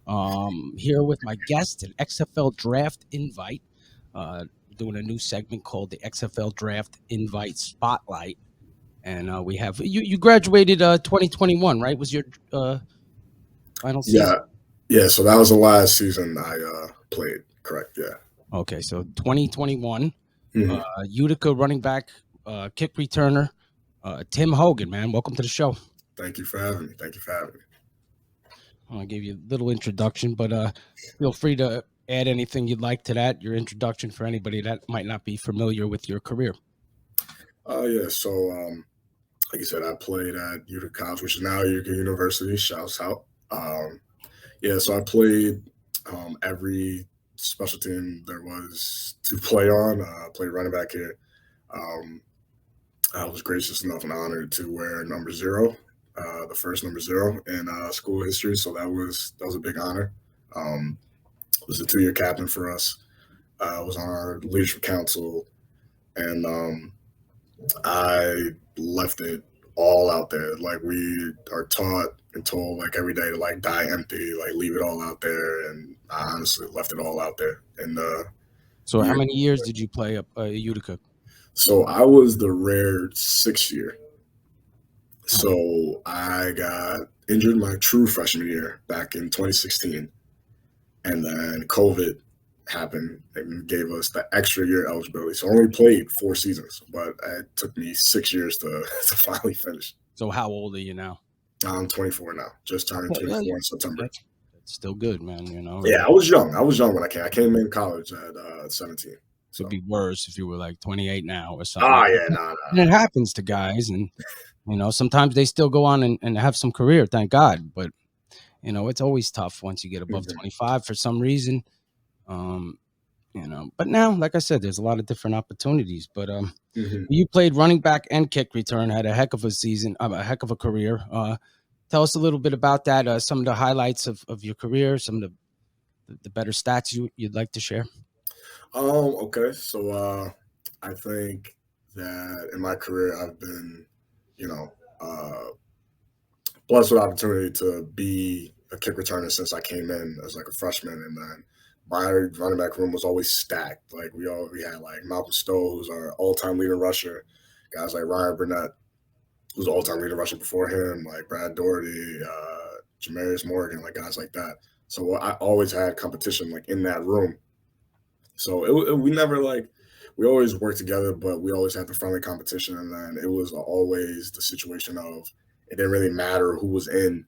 Here with my guest, an XFL draft invite. Doing a new segment called the XFL Draft Invite Spotlight. And we have you graduated 2021, right? Was your final season? Yeah, yeah. So that was the last season I played. Correct. Yeah. Okay, so 2021, hmm Utica running back, kick returner, Tim Hogan, man. Welcome to the show. Thank you for having me. Thank you for having me. I gave you a little introduction, but feel free to add anything you'd like to that. Your introduction for anybody that might not be familiar with your career. Oh yeah. So like you said, I played at Utica College, which is now Utica University. Shouts out. Yeah. So I played every special team there was to play on. I played running back here. Um, I was gracious enough and honored to wear number zero, the first number zero in school history. So that was a big honor. Um, was a 2 year captain for us. Was on our leadership council, and I left it all out there. Like we are taught and told like every day to like die empty, like leave it all out there, and I honestly left it all out there in the So, how year. many years did you play up Utica? So I was the rare 6 year. Oh, So I got injured my true freshman year back in 2016, and then COVID happened and gave us the extra year eligibility. So I only played 4 seasons, but it took me 6 years to, to finally finish. so how old are you now? I'm 24 now, just turning Yeah, 24 in yeah, September. that's still good, man. Yeah, I was young. I was young when I came. I came in college at 17. Could So, be worse if you were like 28 now or something. ah, yeah, nah, And it nah. happens to guys, and sometimes they still go on and have some career, thank God. But it's always tough once you get above hmm 25 for some reason. Um, but now, like I said, there's a lot of different opportunities. But hmm you played running back and kick return, had a heck of a season, a heck of a career. Tell us a little bit about that. Some of the highlights of your career, some of the better stats you'd like to share. Okay. So, I think that in my career, I've been, you know, blessed with the opportunity to be a kick returner since I came in as like a freshman, and then my running back room was always stacked. Like we had like Malcolm Stowe, who's our all time leading rusher, guys like Ryan Burnett, who's all time leading rusher before him, like Brad Doherty, Jamarius Morgan, like guys like that. So I always had competition like in that room. So we never like we always worked together, but we always had the friendly competition, and then it was always the situation of it didn't really matter who was in.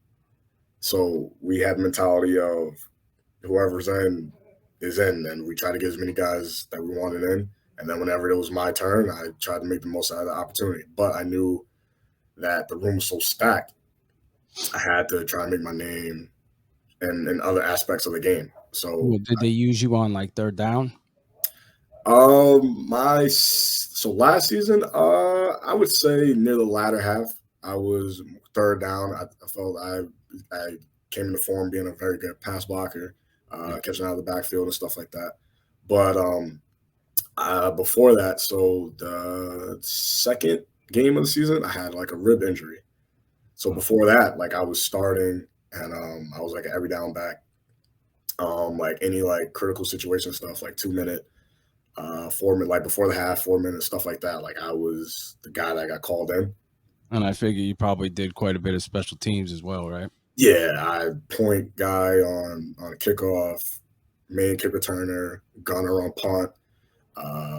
So we had the mentality of whoever's in is in, and we try to get as many guys that we wanted in. And then whenever it was my turn, I tried to make the most out of the opportunity. But I knew that the room was so stacked, I had to try and make my name in other aspects of the game. So, Well, did they use you on like third down? so last season, I would say near the latter half, I was third down. I felt I came into form being a very good pass blocker, Yeah. catching out of the backfield and stuff like that. But before that, so the second game of the season, I had like a rib injury. So Oh, before that, like I was starting and I was like an every down back. Like any like critical situation stuff, like 2 minute, 4 minute, like before the half, 4 minutes, stuff like that. Like I was the guy that got called in. and I figure you probably did quite a bit of special teams as well, right? Yeah, I point guy on a kickoff, main kick returner, gunner on punt.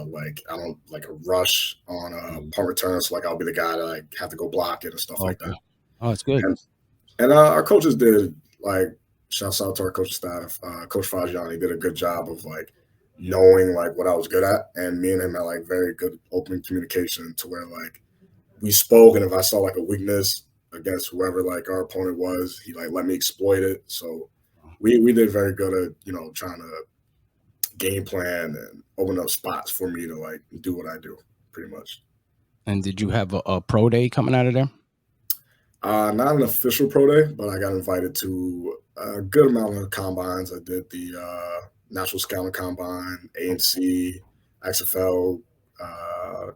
Like I don't like a rush on a Mhm. punt return, so like I'll be the guy to like have to go block it and stuff like Okay. that. Oh, it's good. And our coaches did like shouts out to our coaching staff. Coach Fagiani did a good job of like knowing like what I was good at, and me and him had like very good open communication to where like we spoke, and if I saw like a weakness against whoever like our opponent was, he like let me exploit it. So we did very good at trying to game plan and open up spots for me to like do what I do pretty much. And did you have a pro day coming out of there? Not an official pro day, but I got invited to a good amount of combines. I did the National Scouting Combine, ANC, XFL, uh,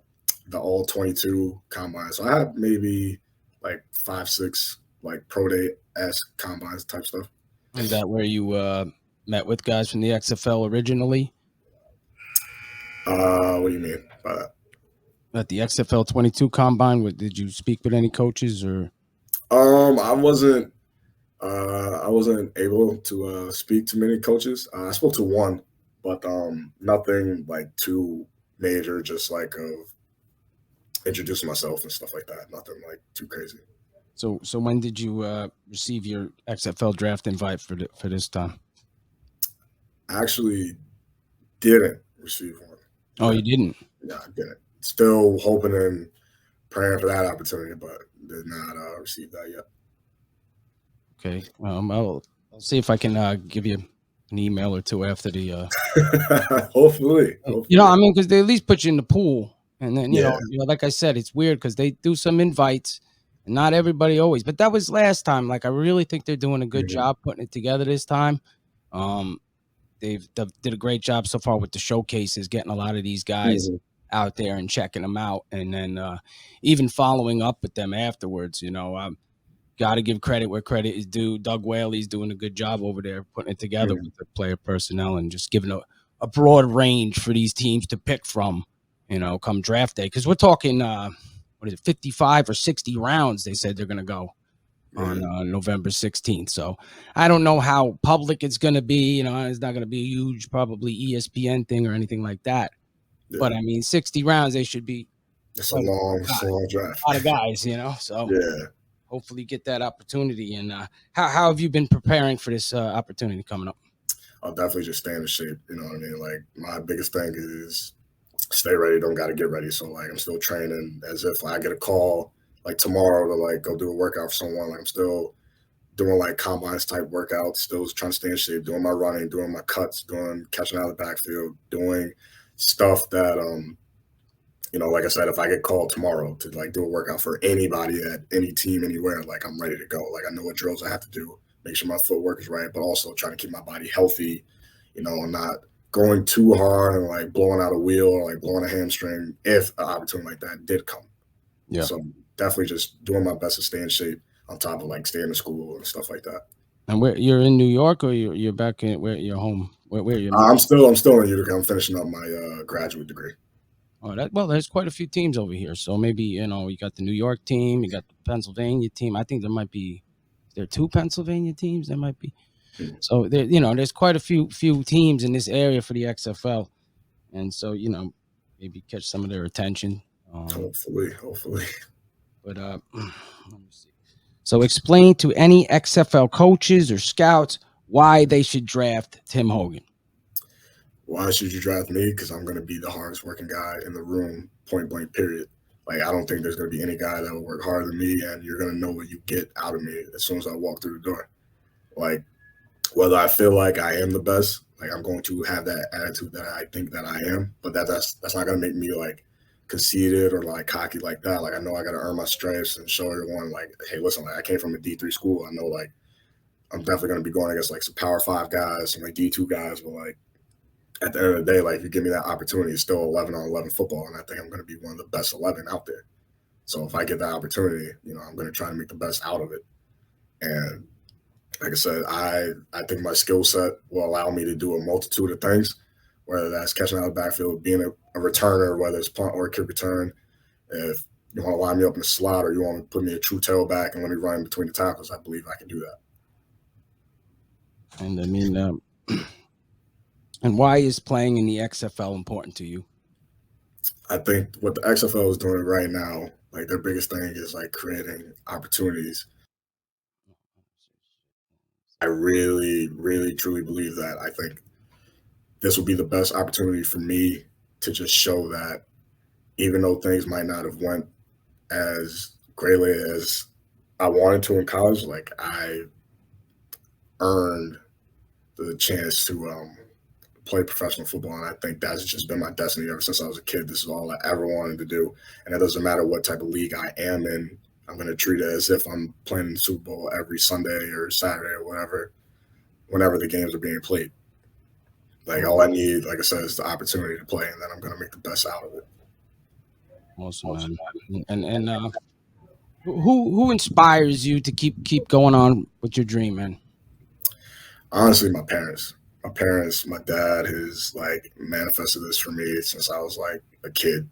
the All 22 Combine. So I had maybe like 5, 6 like pro day esque combines type stuff. Is that where you met with guys from the XFL originally? What do you mean by that? At the XFL 22 combine, did you speak with any coaches or? I wasn't. I wasn't able to speak to many coaches. I spoke to one, but nothing like too major. Just like of introducing myself and stuff like that. Nothing like too crazy. So when did you receive your XFL draft invite for this time? I actually didn't receive one. Oh, Yeah, you didn't. yeah, I didn't. Still hoping and praying for that opportunity, but did not receive that yet. Okay. I'll see if I can give you an email or two after the. Hopefully, I hopefully. mean, because they at least put you in the pool, and then Yeah. like I said, it's weird because they do some invites, and not everybody always. But that was last time. Like I really think they're doing a good Mhm. job putting it together this time. Um, they've did a great job so far with the showcases, getting a lot of these guys Mhm. out there and checking them out, and then even following up with them afterwards. Got to give credit where credit is due. Doug Whaley's doing a good job over there putting it together Mhm. with the player personnel and just giving a broad range for these teams to pick from, come draft day. Because we're talking, what is it, 55 or 60 rounds they said they're going to go Yeah. on November 16th. So I don't know how public it's going to be. It's not going to be a huge, probably ESPN thing or anything like that. Yeah. But I mean, 60 rounds, they should be quite It's a long draft. a lot of guys. So Yeah. hopefully get that opportunity. And how have you been preparing for this opportunity coming up? I'll definitely just stay in shape. You know what I mean? Like my biggest thing is stay ready, don't gotta get ready. So like I'm still training as if I get a call like tomorrow to like go do a workout for someone. Like I'm still doing like combines type workouts, still trying to stay in shape, doing my running, doing my cuts, doing catching out of the backfield, doing stuff that like I said, if I get called tomorrow to like do a workout for anybody at any team anywhere, like I'm ready to go. Like I know what drills I have to do, make sure my footwork is right, but also trying to keep my body healthy, and not going too hard and like blowing out a wheel or like blowing a hamstring if an opportunity like that did come. Yeah. So definitely just doing my best to stay in shape on top of like staying in school and stuff like that. And where you're in New York or you're back in where you're home? Where you're in? I'm still in Utica. I'm finishing up my graduate degree. Oh, well, there's quite a few teams over here. So maybe you got the New York team, you got the Pennsylvania team. I think there might be there are two Pennsylvania teams. There might be. Hmm. So there's quite a few teams in this area for the XFL, and so maybe catch some of their attention. Hopefully. But let me see. So explain to any XFL coaches or scouts why they should draft Tim Hogan. Why should you draft me? Because I'm going to be the hardest working guy in the room, point blank, period. Like, I don't think there's going to be any guy that will work harder than me, and you're going to know what you get out of me as soon as I walk through the door. Like, whether I feel like I am the best, like, I'm going to have that attitude that I think that I am, but that's not going to make me, like, conceited or, like, cocky like that. Like, I know I got to earn my stripes and show everyone, like, hey, listen, like, I came from a D3 school. I know, like, I'm definitely going to be going against, like, some Power 5 guys, some, like, D2 guys, but, like, at the end of the day, like if you give me that opportunity, it's still 11 on 11 football, and I think I'm going to be one of the best 11 out there. So if I get that opportunity, I'm going to try to make the best out of it. And like I said, I think my skill set will allow me to do a multitude of things, whether that's catching out of the backfield, being a returner, whether it's punt or kick return. If you want to line me up in the slot or you want to put me a true tailback and let me run in between the tackles, I believe I can do that. And I mean, and why is playing in the XFL important to you? I think what the XFL is doing right now, like their biggest thing is like creating opportunities. I really, really, truly believe that. I think this will be the best opportunity for me to just show that even though things might not have went as greatly as I wanted to in college, like I earned the chance to play professional football, and I think that's just been my destiny ever since I was a kid. This is all I ever wanted to do, and it doesn't matter what type of league I am in. I'm going to treat it as if I'm playing in the Super Bowl every Sunday or Saturday or whatever, whenever the games are being played. Like all I need, like I said, is the opportunity to play, and then I'm going to make the best out of it. Awesome, man. And who inspires you to keep going on with your dream, man? Honestly, my parents. My parents, my dad has like manifested this for me since I was like a kid.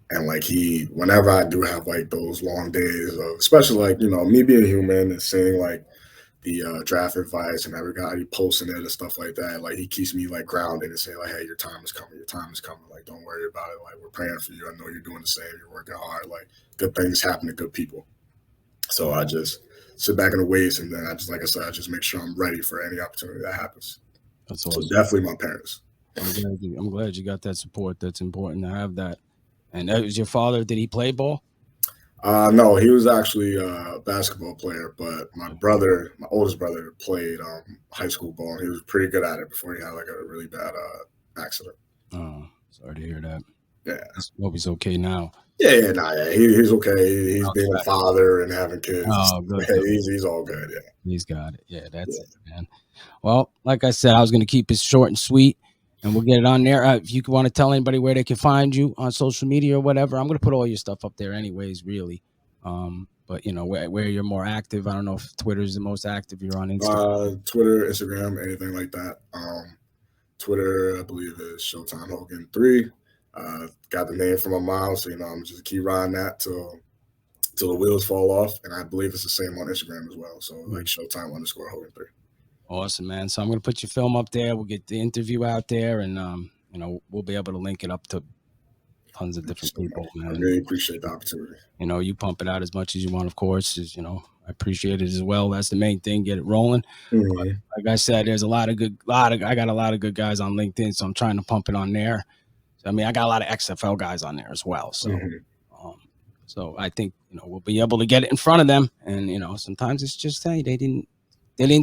And like whenever I do have like those long days of, especially like, me being human and seeing like the draft advice and everybody posting it and stuff like that, like he keeps me like grounded and saying like, hey, your time is coming, your time is coming. Like, don't worry about it. Like, we're praying for you. I know you're doing the same. You're working hard. Like, good things happen to good people. So I just sit back in the ways, and then I just, like I said, I just make sure I'm ready for any opportunity that happens. That's So awesome. definitely my parents. I'm glad you got that support. That's important to have that. And that was your father. Did he play ball? No, he was actually a basketball player, but my brother, my oldest brother, played high school ball. And he was pretty good at it before he had like a really bad accident. Oh, sorry to hear that. Yeah. I hope he's okay now. Yeah, nah, yeah. He's okay. He's being a father and having kids. Oh, good. Yeah, he's all good. Yeah. He's got it. Yeah, that's Yeah. it, man. Well, like I said, I was going to keep it short and sweet, and we'll get it on there. If you want to tell anybody where they can find you on social media or whatever, I'm going to put all your stuff up there, anyways. Really, but where you're more active. I don't know if Twitter is the most active. You're on Instagram. Twitter, Instagram, anything like that. Twitter, I believe is Showtime Hogan 3. Got the name from my mom, so I'm just keep riding that till the wheels fall off. And I believe it's the same on Instagram as well. So like Showtime_Hogan 3. Awesome, man. So I'm going to put your film up there. We'll get the interview out there, and we'll be able to link it up to tons of different people, man. I really appreciate the opportunity. You pump it out as much as you want, of course. I appreciate it as well. That's the main thing. Get it rolling. Mm-hmm. Like I said, there's I got a lot of good guys on LinkedIn, so I'm trying to pump it on there. I mean, I got a lot of XFL guys on there as well. So, so I think we'll be able to get it in front of them. And sometimes it's just hey, they didn't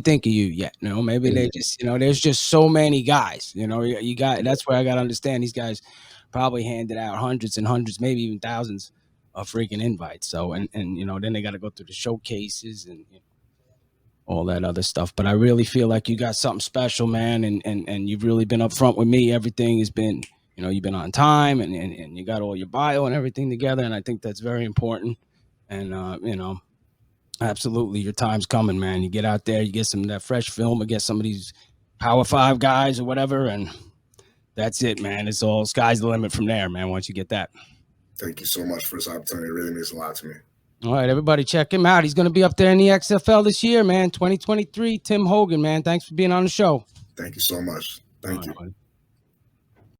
think of you yet. Maybe they just there's just so many guys. You got that's where I got to understand these guys probably handed out hundreds and hundreds, maybe even thousands of freaking invites. So and then they got to go through the showcases and all that other stuff. But I really feel like you got something special, man, and you've really been upfront with me. Everything has been, you've been on time and you got all your bio and everything together, and I think that's very important. And absolutely, your time's coming, man. You get out there, you get some of that fresh film, or get some of these Power 5 guys or whatever, and that's it, man. It's all sky's the limit from there, man. Once you get that. Thank you so much for this opportunity. It really means a lot to me. All right, everybody, check him out. He's going to be up there in the XFL this year, man. 2023, Tim Hogan, man. Thanks for being on the show. Thank you so much. Thank you.